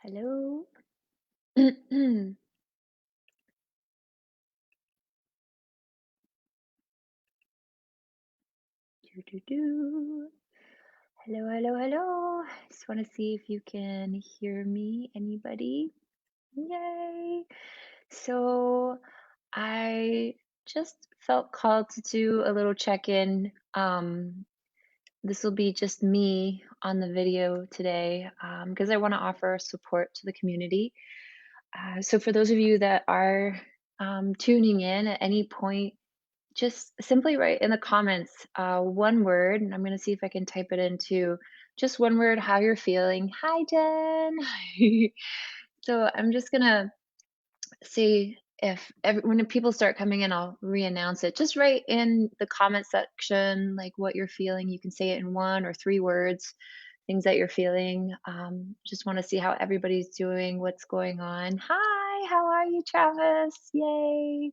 Hello. Do, do, do. Hello, hello, hello. Just want to see if you can hear me. Anybody? Yay. So I just felt called to do a little check-in. This will be just me on the video today because I want to offer support to the community. So for those of you that are tuning in at any point, just simply write in the comments one word, and I'm going to see if I can type it into just one word, how you're feeling. Hi, Jen. So I'm just going to see if when people start coming in, I'll re-announce it. Just write in the comment section like what you're feeling. You can say it in one or three words, things that you're feeling. Just want to see how everybody's doing, what's going on. Hi, how are you, Travis? Yay.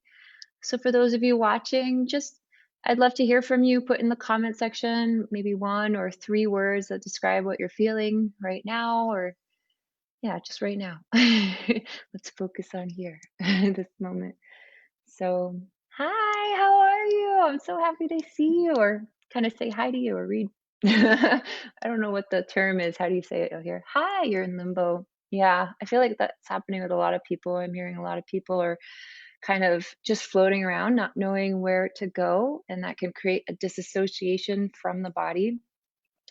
So for those of you watching, just I'd love to hear from you. Put in the comment section maybe one or three words that describe what you're feeling right now, or yeah, just right now. Let's focus on here, this moment. So, hi, how are you? I'm so happy to see you, or kind of say hi to you, or read. I don't know what the term is. How do you say it out here? Hi, you're in limbo. Yeah, I feel like that's happening with a lot of people. I'm hearing a lot of people are kind of just floating around, not knowing where to go, and that can create a disassociation from the body.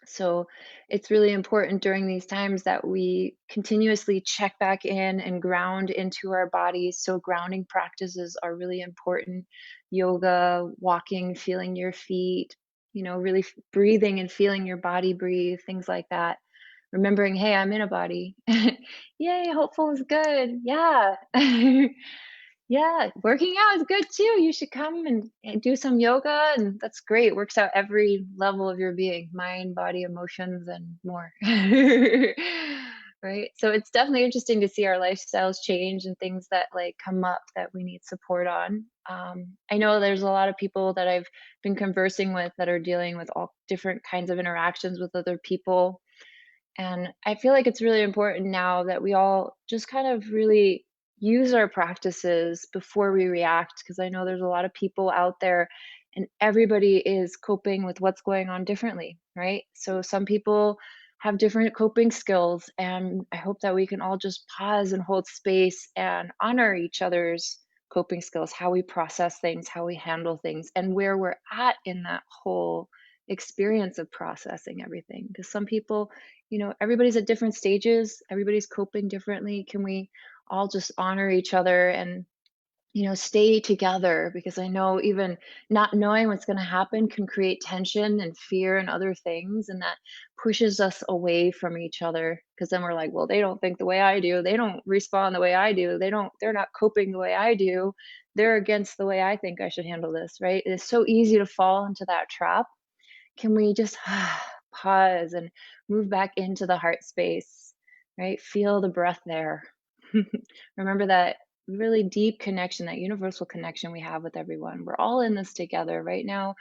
So it's really important during these times that we continuously check back in and ground into our bodies. So grounding practices are really important. Yoga, walking, feeling your feet, really breathing and feeling your body breathe, things like that. Remembering, hey, I'm in a body. Yay, hopeful is good. Yeah. Yeah, working out is good too. You should come and do some yoga, and that's great. Works out every level of your being, mind, body, emotions, and more. Right? So it's definitely interesting to see our lifestyles change and things that like come up that we need support on. I know there's a lot of people that I've been conversing with that are dealing with all different kinds of interactions with other people, and I feel like it's really important now that we all just kind of really use our practices before we react, because I know there's a lot of people out there and everybody is coping with what's going on differently, right? So some people have different coping skills, and I hope that we can all just pause and hold space and honor each other's coping skills, how we process things, how we handle things, and where we're at in that whole experience of processing everything. Because some people, everybody's at different stages, everybody's coping differently. Can we all just honor each other and, stay together? Because I know even not knowing what's going to happen can create tension and fear and other things. And that pushes us away from each other. Because then we're like, well, they don't think the way I do. They don't respond the way I do. They're not coping the way I do. They're against the way I think I should handle this, right? It's so easy to fall into that trap. Can we just pause and move back into the heart space, right? Feel the breath there. Remember that really deep connection, that universal connection we have with everyone. We're all in this together right now,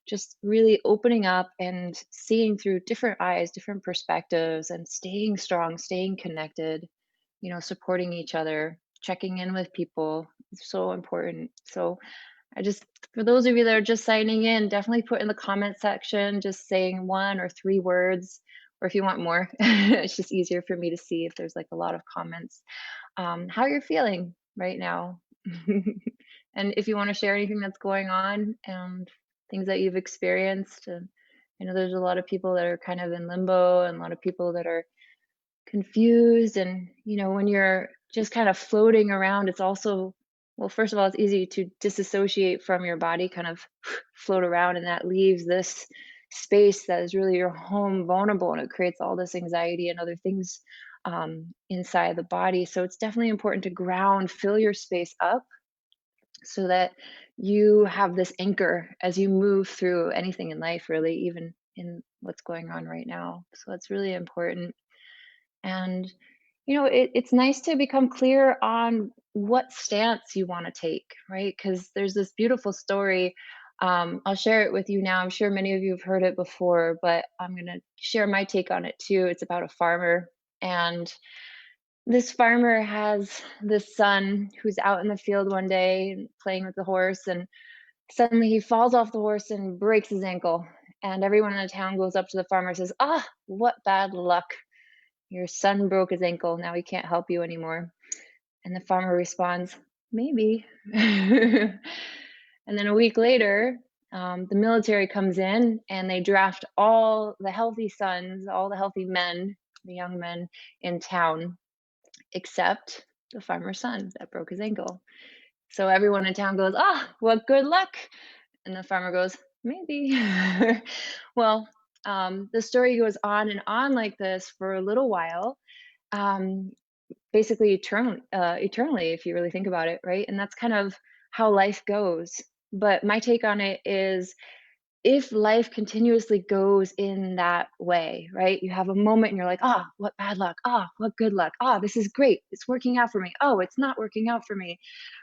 just really opening up and seeing through different eyes, different perspectives, and staying strong, staying connected, supporting each other, checking in with people. It's so important. So, I just for those of you that are just signing in, definitely put in the comment section just saying one or three words, or if you want more, it's just easier for me to see if there's like a lot of comments. How you're feeling right now. And if you want to share anything that's going on and things that you've experienced. And I know there's a lot of people that are kind of in limbo and a lot of people that are confused. And when you're just kind of floating around, it's also, well, first of all, it's easy to disassociate from your body, kind of float around, and that leaves this space that is really your home vulnerable, and it creates all this anxiety and other things inside the body. So it's definitely important to ground, fill your space up so that you have this anchor as you move through anything in life, really, even in what's going on right now. So it's really important. And, it's nice to become clear on what stance you want to take, right? Because there's this beautiful story. I'll share it with you now. I'm sure many of you have heard it before, but I'm going to share my take on it too. It's about a farmer. And This farmer has this son who's out in the field one day and playing with the horse, and suddenly he falls off the horse and breaks his ankle. And everyone in the town goes up to the farmer and says, "Ah, what bad luck. Your son broke his ankle. Now he can't help you anymore." And the farmer responds, "Maybe." And then a week later, the military comes in and they draft all the healthy sons, all the healthy men, the young men in town, except the farmer's son that broke his ankle. So everyone in town goes, "Ah, what good luck." And the farmer goes, "Maybe." Well, the story goes on and on like this for a little while, um, basically eternally, if you really think about it, right? And that's kind of how life goes. But my take on it is, if life continuously goes in that way, right? You have a moment and you're like, "Ah, what bad luck. Ah, what good luck. Ah, this is great. It's working out for me. Oh, it's not working out for me."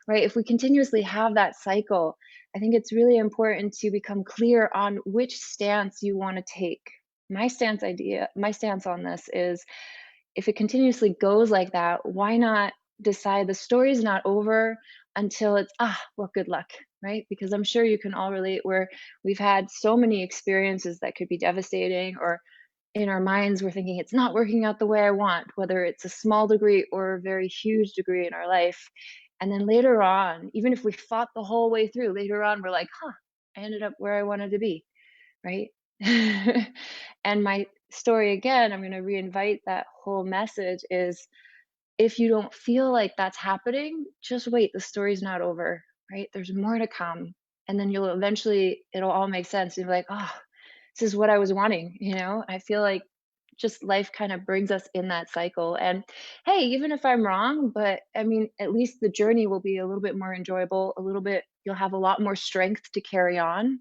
Right? If we continuously have that cycle, I think it's really important to become clear on which stance you want to take. My stance on this is, if it continuously goes like that, why not decide the story's not over until it's, "Ah, well, good luck," right? Because I'm sure you can all relate where we've had so many experiences that could be devastating, or in our minds, we're thinking it's not working out the way I want, whether it's a small degree or a very huge degree in our life. And then later on, even if we fought the whole way through, later on, we're like, "Huh, I ended up where I wanted to be," right? And my story again, I'm going to reinvite that whole message is, if you don't feel like that's happening, just wait. The story's not over, right? There's more to come. And then you'll eventually, it'll all make sense. You'll be like, "Oh, this is what I was wanting." I feel like just life kind of brings us in that cycle. And hey, even if I'm wrong, but I mean, at least the journey will be a little bit more enjoyable, a little bit, you'll have a lot more strength to carry on,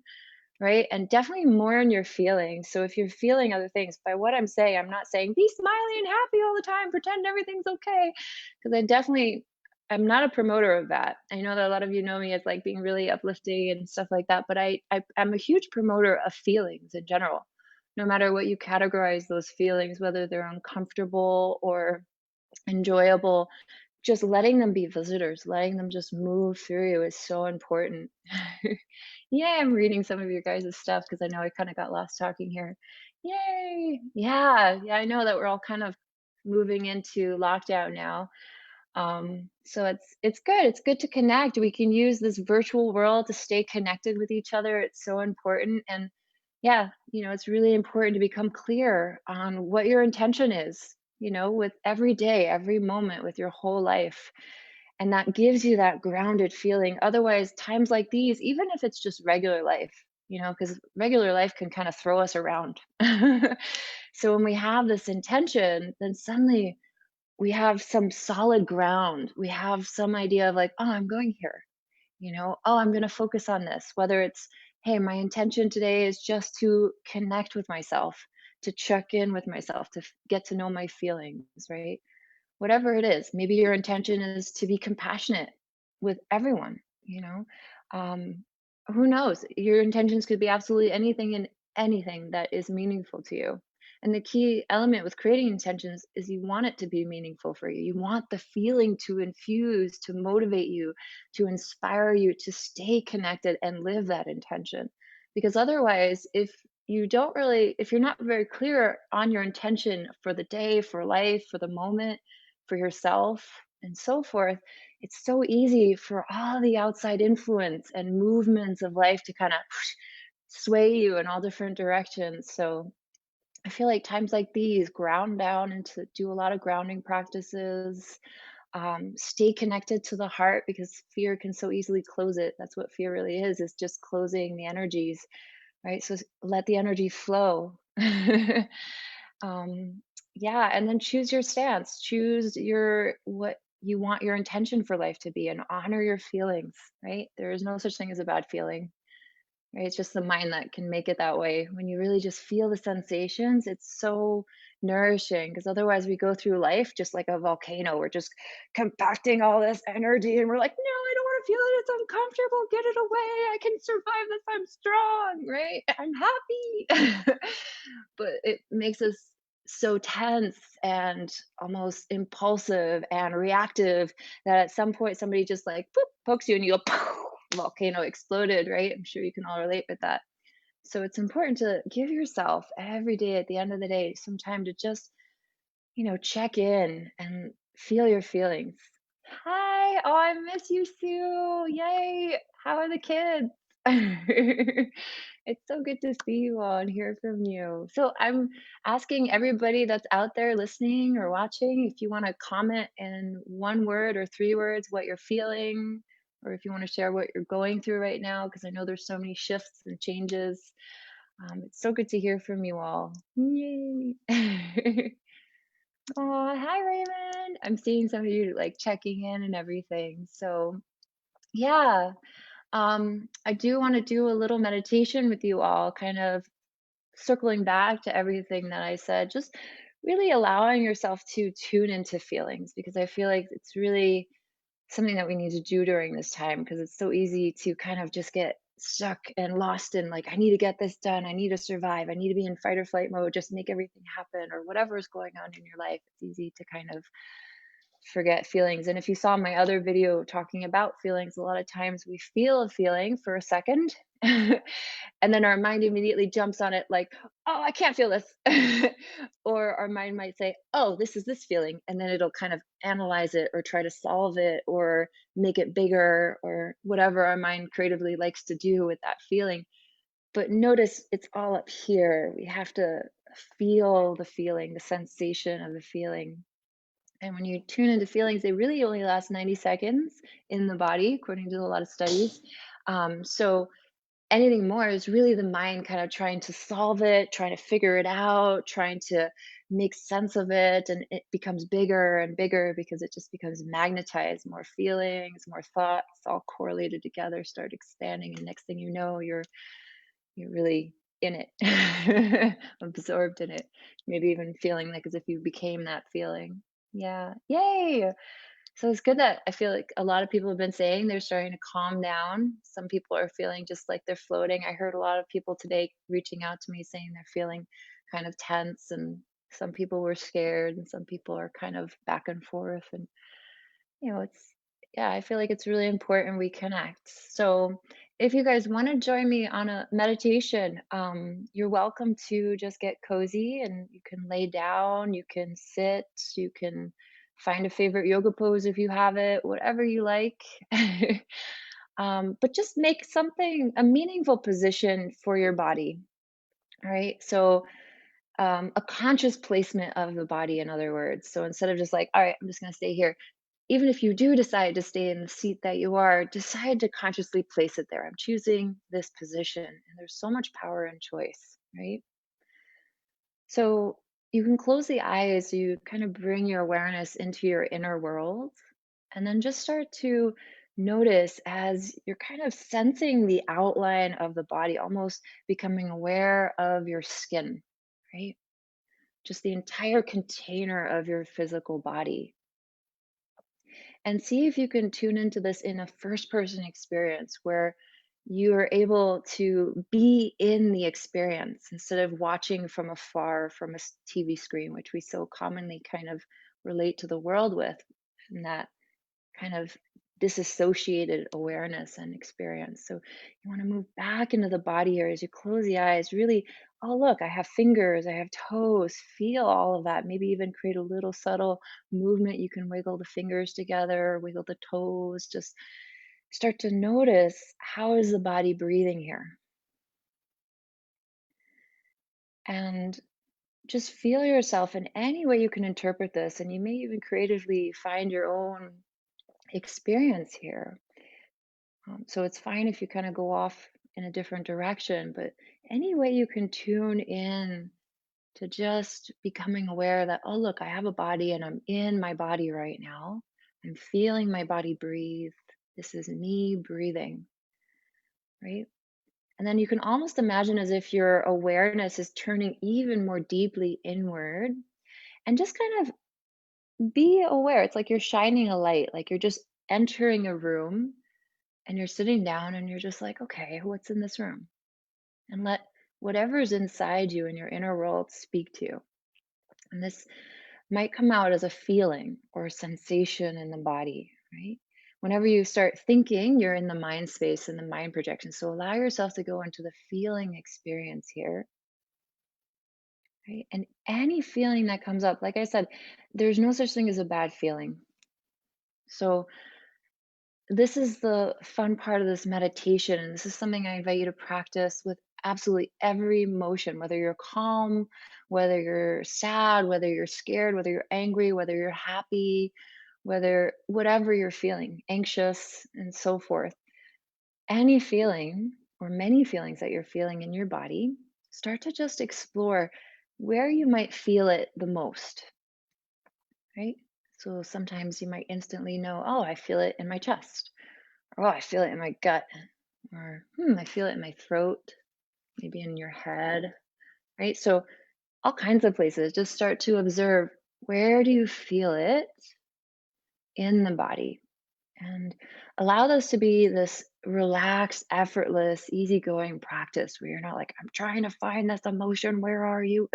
right? And definitely more in your feelings. So if you're feeling other things, by what I'm saying, I'm not saying be smiley and happy all the time, pretend everything's okay. Because I'm not a promoter of that. I know that a lot of you know me as like being really uplifting and stuff like that, but I'm a huge promoter of feelings in general. No matter what you categorize those feelings, whether they're uncomfortable or enjoyable, just letting them be visitors, letting them just move through you is so important. Yay, I'm reading some of your guys' stuff because I know I kind of got lost talking here. Yay. Yeah, yeah, I know that we're all kind of moving into lockdown now. So it's good. It's good to connect. We can use this virtual world to stay connected with each other. It's so important. And yeah, it's really important to become clear on what your intention is, with every day, every moment, with your whole life. And that gives you that grounded feeling. Otherwise, times like these, even if it's just regular life, because regular life can kind of throw us around. So when we have this intention, then suddenly we have some solid ground. We have some idea of like, "Oh, I'm going here." "Oh, I'm going to focus on this." Whether it's, "Hey, my intention today is just to connect with myself, to check in with myself, to get to know my feelings," right? Whatever it is, maybe your intention is to be compassionate with everyone, you know? Um, who knows? Your intentions could be absolutely anything and anything that is meaningful to you. And the key element with creating intentions is you want it to be meaningful for you. You want the feeling to infuse, to motivate you, to inspire you to stay connected and live that intention. Because otherwise, if you're not very clear on your intention for the day, for life, for the moment, for yourself, and so forth, it's so easy for all the outside influence and movements of life to kind of sway you in all different directions. So I feel like times like these, ground down and to do a lot of grounding practices. Stay connected to the heart, because fear can so easily close it. That's what fear really is just closing the energies, right? So let the energy flow. um, yeah, and then choose your stance. Choose your what you want your intention for life to be, and honor your feelings, right? There is no such thing as a bad feeling, right? It's just the mind that can make it that way. When you really just feel the sensations, it's so nourishing, because otherwise we go through life just like a volcano. We're just compacting all this energy and we're like, "No, I don't want to feel it. It's uncomfortable. Get it away. I can survive this. I'm strong, right? I'm happy." But it makes us so tense and almost impulsive and reactive that at some point somebody just like boop, pokes you and you go volcano exploded, right? I'm sure you can all relate with that. So it's important to give yourself every day at the end of the day some time to just, check in and feel your feelings. Hi, oh, I miss you, Sue. Yay. How are the kids? It's so good to see you all and hear from you. So I'm asking everybody that's out there listening or watching if you want to comment in one word or three words what you're feeling, or if you want to share what you're going through right now, because I know there's so many shifts and changes. It's so good to hear from you all. Yay. Oh, hi, Raymond. I'm seeing some of you like checking in and everything. So, yeah, I do want to do a little meditation with you all, kind of circling back to everything that I said, just really allowing yourself to tune into feelings because I feel like it's really something that we need to do during this time because it's so easy to kind of just get stuck and lost in like, I need to get this done. I need to survive. I need to be in fight or flight mode, just make everything happen or whatever is going on in your life. It's easy to kind of forget feelings. And if you saw my other video talking about feelings, a lot of times we feel a feeling for a second and then our mind immediately jumps on it like, oh, I can't feel this. Or our mind might say, oh, this is this feeling. And then it'll kind of analyze it or try to solve it or make it bigger or whatever our mind creatively likes to do with that feeling. But notice it's all up here. We have to feel the feeling, the sensation of the feeling. And when you tune into feelings, they really only last 90 seconds in the body, according to a lot of studies. So anything more is really the mind kind of trying to solve it, trying to figure it out, trying to make sense of it. And it becomes bigger and bigger because it just becomes magnetized. More feelings, more thoughts, all correlated together, start expanding. And next thing you know, you're really in it, absorbed in it, maybe even feeling like as if you became that feeling. Yeah. Yay. So it's good that I feel like a lot of people have been saying they're starting to calm down. Some people are feeling just like they're floating. I heard a lot of people today reaching out to me saying they're feeling kind of tense, and some people were scared, and some people are kind of back and forth. And it's yeah, I feel like it's really important we connect. So if you guys want to join me on a meditation, you're welcome to just get cozy and you can lay down, you can sit, you can find a favorite yoga pose if you have it, whatever you like. But just make something a meaningful position for your body. All right. So a conscious placement of the body, in other words. So instead of just like, all right, I'm just going to stay here, even if you do decide to stay in the seat that you are, decide to consciously place it there. I'm choosing this position. And there's so much power in choice, right? So you can close the eyes, you kind of bring your awareness into your inner world, and then just start to notice as you're kind of sensing the outline of the body, almost becoming aware of your skin, right? Just the entire container of your physical body. And see if you can tune into this in a first person experience where you are able to be in the experience instead of watching from afar from a TV screen, which we so commonly kind of relate to the world with, and that kind of disassociated awareness and experience. So you want to move back into the body here as you close the eyes. Really, oh, look, I have fingers, I have toes. Feel all of that. Maybe even create a little subtle movement. You can wiggle the fingers together, wiggle the toes. Just start to notice how is the body breathing here. And just feel yourself in any way you can interpret this. And you may even creatively find your own experience here. So it's fine if you kind of go off in a different direction, but any way you can tune in to just becoming aware that, oh, look, I have a body and I'm in my body right now. I'm feeling my body breathe. This is me breathing, right? And then you can almost imagine as if your awareness is turning even more deeply inward and just kind of be aware. It's like you're shining a light, like you're just entering a room and you're sitting down and you're just like, okay, what's in this room? And let whatever's inside you in your inner world speak to you. And this might come out as a feeling or a sensation in the body, right? Whenever you start thinking, you're in the mind space and the mind projection. So allow yourself to go into the feeling experience here, right? And any feeling that comes up, like I said, there's no such thing as a bad feeling. So this is the fun part of this meditation. And this is something I invite you to practice with absolutely every emotion, whether you're calm, whether you're sad, whether you're scared, whether you're angry, whether you're happy, whether whatever you're feeling, anxious, and so forth. Any feeling or many feelings that you're feeling in your body, start to just explore where you might feel it the most, right? So sometimes you might instantly know, oh, I feel it in my chest. Oh, I feel it in my gut. Or, I feel it in my throat, maybe in your head, right? So, all kinds of places. Just start to observe, where do you feel it in the body? And allow this to be this relaxed, effortless, easygoing practice where you're not like, I'm trying to find this emotion. Where are you?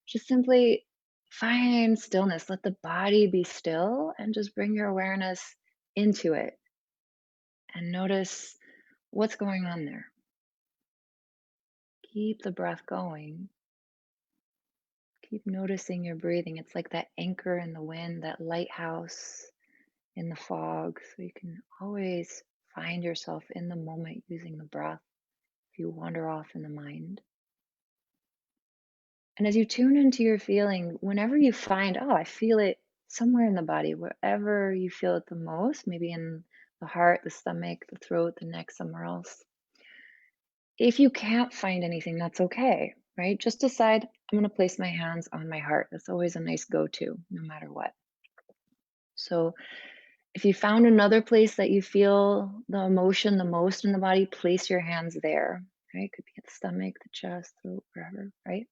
Just simply find stillness. Let the body be still and just bring your awareness into it and notice what's going on there. Keep the breath going. Keep noticing your breathing. It's like that anchor in the wind, that lighthouse in the fog. So you can always find yourself in the moment using the breath if you wander off in the mind. And as you tune into your feeling, whenever you find, oh, I feel it somewhere in the body, wherever you feel it the most, maybe in the heart, the stomach, the throat, the neck, somewhere else. If you can't find anything, that's okay, right? Just decide, I'm going to place my hands on my heart. That's always a nice go to, no matter what. So, if you found another place that you feel the emotion the most in the body, place your hands there, right? It could be at the stomach, the chest, throat, wherever, right?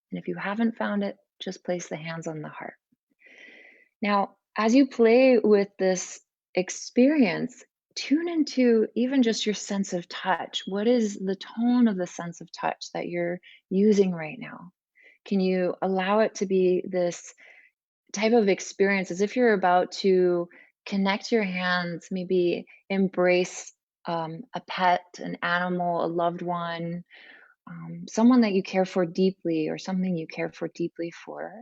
And if you haven't found it, just place the hands on the heart. Now, as you play with this experience, tune into even just your sense of touch. What is the tone of the sense of touch that you're using right now? Can you allow it to be this type of experience as if you're about to connect your hands, maybe embrace a pet, an animal, a loved one, someone that you care for deeply, or something you care for deeply for?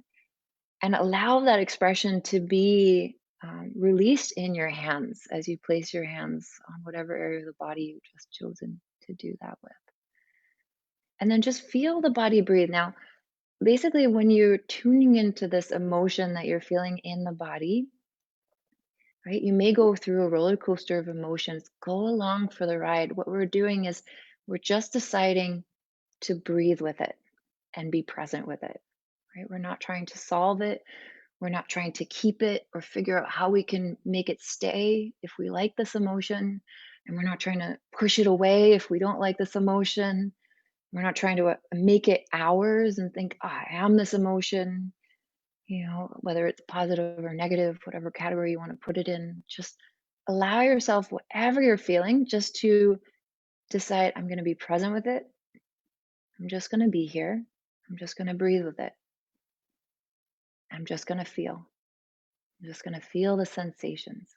And allow that expression to be released in your hands as you place your hands on whatever area of the body you've just chosen to do that with. And then just feel the body breathe. Now, basically, when you're tuning into this emotion that you're feeling in the body, right, you may go through a roller coaster of emotions. Go along for the ride. What we're doing is we're just deciding to breathe with it and be present with it, right? We're not trying to solve it. We're not trying to keep it or figure out how we can make it stay if we like this emotion. And we're not trying to push it away if we don't like this emotion. We're not trying to make it ours and think, "Oh, I am this emotion," whether it's positive or negative, whatever category you want to put it in. Just allow yourself, whatever you're feeling, just to decide, I'm going to be present with it. I'm just going to be here. I'm just going to breathe with it. I'm just going to feel. I'm just going to feel the sensations.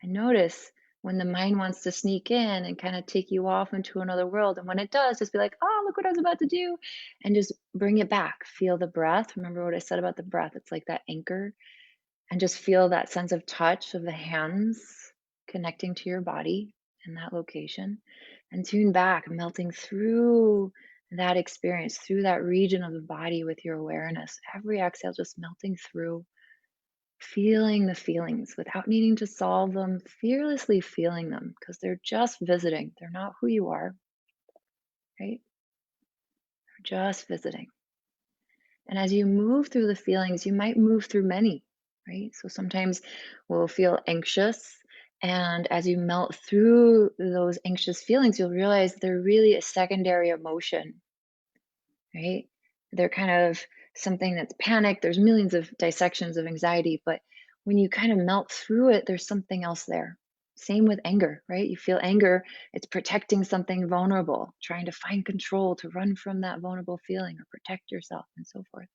And notice when the mind wants to sneak in and kind of take you off into another world. And when it does, just be like, oh, look what I was about to do. And just bring it back. Feel the breath. Remember what I said about the breath? It's like that anchor. And just feel that sense of touch of the hands connecting to your body in that location. And tune back, melting through that experience, through that region of the body with your awareness. Every exhale, just melting through, feeling the feelings without needing to solve them, fearlessly feeling them because they're just visiting. They're not who you are, right? They're just visiting. And as you move through the feelings, you might move through many, right? So sometimes we'll feel anxious. And as you melt through those anxious feelings, you'll realize they're really a secondary emotion, right? They're kind of something that's panic. There's millions of dissections of anxiety, but when you kind of melt through it, there's something else there. Same with anger, right? You feel anger, it's protecting something vulnerable, trying to find control to run from that vulnerable feeling or protect yourself and so forth.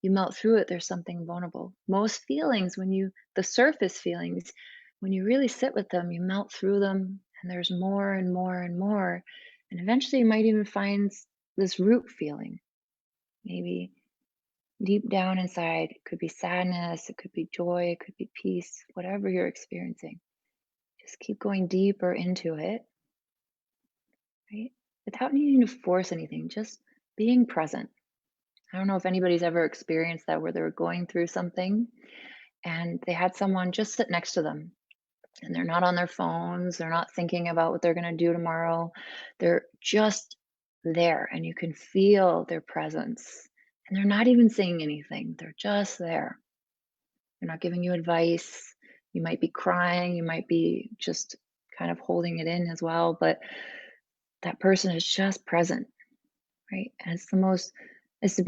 You melt through it, there's something vulnerable. Most feelings, the surface feelings, when you really sit with them, you melt through them and there's more and more and more. And eventually you might even find this root feeling, maybe deep down inside. It could be sadness, it could be joy, it could be peace, whatever you're experiencing. Just keep going deeper into it, right? Without needing to force anything, just being present. I don't know if anybody's ever experienced that where they're going through something and they had someone just sit next to them and they're not on their phones, they're not thinking about what they're going to do tomorrow. They're just there and you can feel their presence. And they're not even saying anything, they're just there. They're not giving you advice. You might be crying, you might be just kind of holding it in as well, but that person is just present, right? And it's the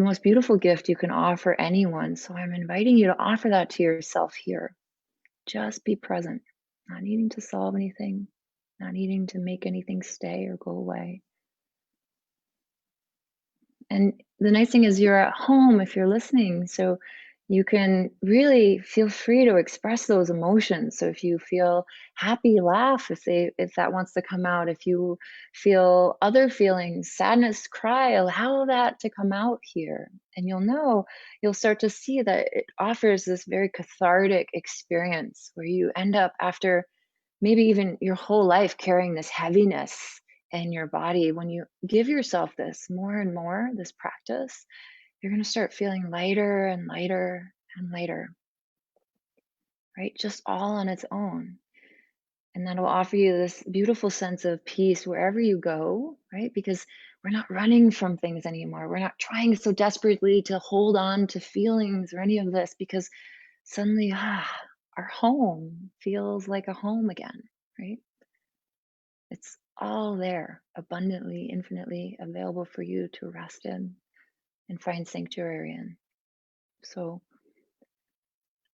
most beautiful gift you can offer anyone. So I'm inviting you to offer that to yourself here. Just be present, not needing to solve anything, not needing to make anything stay or go away. And the nice thing is you're at home if you're listening, so you can really feel free to express those emotions. So if you feel happy, laugh if that wants to come out. If you feel other feelings, sadness, cry, allow that to come out here. And you'll start to see that it offers this very cathartic experience where you end up after maybe even your whole life carrying this heaviness in your body. When you give yourself this more and more, this practice, you're going to start feeling lighter and lighter and lighter, right? Just all on its own. And that'll offer you this beautiful sense of peace wherever you go, right? Because we're not running from things anymore. We're not trying so desperately to hold on to feelings or any of this because suddenly, our home feels like a home again, right? It's all there, abundantly, infinitely available for you to rest in and find sanctuary in. So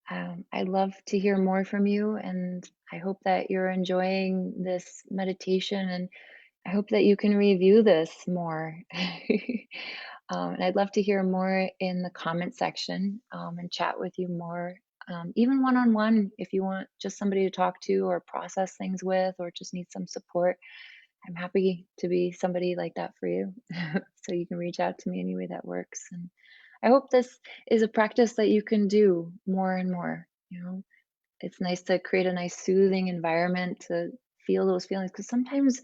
I'd love to hear more from you, and I hope that you're enjoying this meditation, and I hope that you can review this more. And I'd love to hear more in the comment section and chat with you more, even one on one, if you want just somebody to talk to or process things with, or just need some support. I'm happy to be somebody like that for you. So you can reach out to me any way that works. And I hope this is a practice that you can do more and more. It's nice to create a nice soothing environment to feel those feelings because sometimes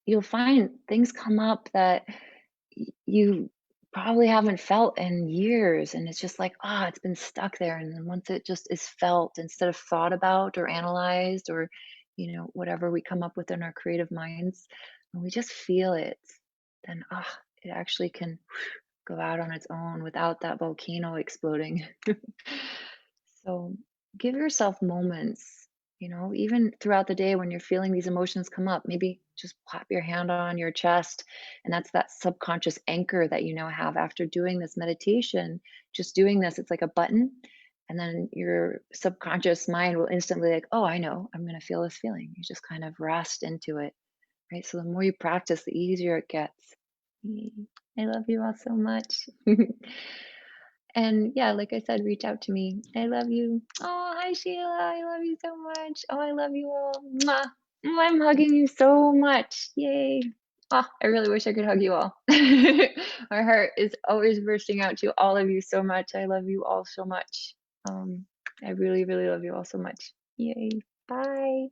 you'll find things come up that you probably haven't felt in years. And it's just like, it's been stuck there. And then once it just is felt instead of thought about or analyzed or, whatever we come up with in our creative minds, when we just feel it, then, it actually can go out on its own without that volcano exploding. So give yourself moments, even throughout the day when you're feeling these emotions come up, maybe just clap your hand on your chest. And that's that subconscious anchor that you now have after doing this meditation. Just doing this, it's like a button. And then your subconscious mind will instantly, like, oh, I know, I'm going to feel this feeling. You just kind of rest into it, right? So the more you practice, the easier it gets. Mm, I love you all so much. And yeah, like I said, reach out to me. I love you. Oh, hi Sheila. I love you so much. Oh, I love you all. Mwah. I'm hugging you so much. Yay. Oh, I really wish I could hug you all. My heart is always bursting out to all of you so much. I love you all so much. I really, really love you all so much. Yay. Bye.